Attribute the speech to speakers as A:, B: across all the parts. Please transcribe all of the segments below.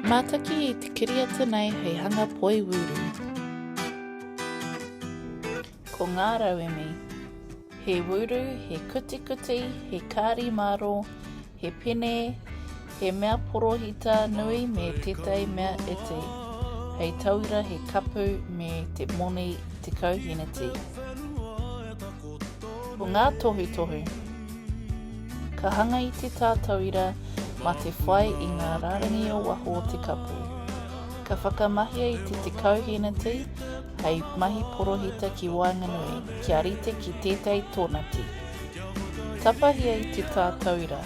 A: Mātaki I te kiria tēnei hei Hanga Poi Wu. Ko ngā rauemi, he wūru, he kuti, he kāri maro, he pene, he mea porohita nui me tētai mea iti. Hei tauira he kapu me te moni te kauhinati. Ko ngā tohutohu, ka hanga I te tātauira ma te whai I ngā rarangi o waho o te kapu. Ka whakamahia I te kauhinati, hei mahi porohita ki Wainganui, kia rite ki tētai tōnati. Tapahia I te tātauira.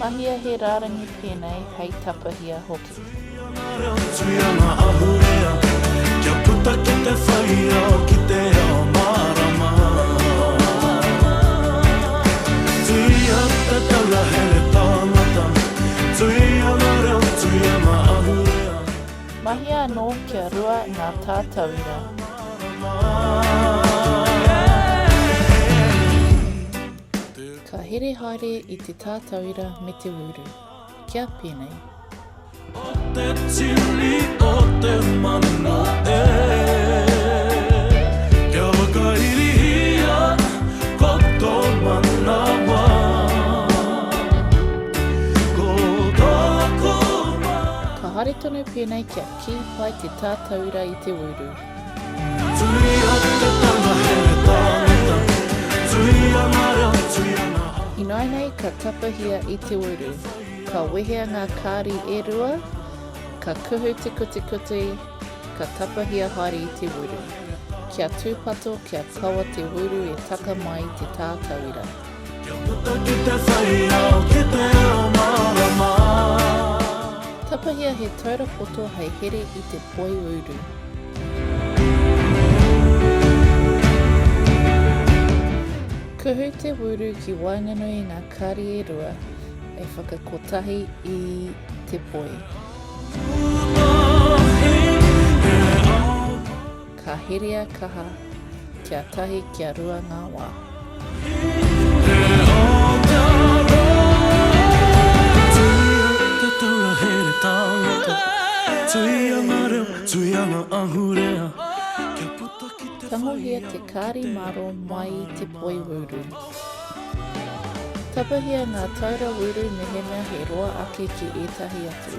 A: Mahia he rārangi pēnei hei tapahia hoki. Mahia anō kia rua ngā tātauira. Ka here haere I te tātauira me te wūru. Kia pēnei. O te tiri o te mano Kia wakairihia koto manawa Ka hare tonu pēnei kia ki pai te tātauira I te wūru. Inainei ka tapahia I te wūru. Ka wehea ngā kāri e rua, ka kuhu te kuti, ka tapahia haere I te wūru. Kia tūpato kia kaua te wūru e taka mai te tātauira. Tapahia he taurapoto hei here I te poi wūru. Kuhu te wūru ki Wainganui ngā kāri e rua, e whakakotahi I te poi. Ka herea kaha, kia tahi kia rua ngā wā. Tangohia te kāri maro mai I te poi wūru. Tapahia ngā taura wūru mehena he roa ake ki ētahi atu.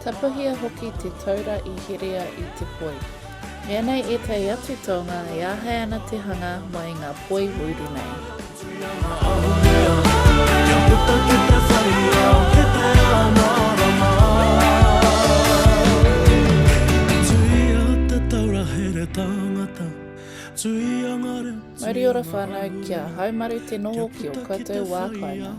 A: Tapahia hoki te taura I herea I te poi. Mea nei ētahi atu taonga e ahai ana te hanga mai ngā poi wūru nei. Mauri ora whānau kia haumaru te noho ki o koutou wā kainga.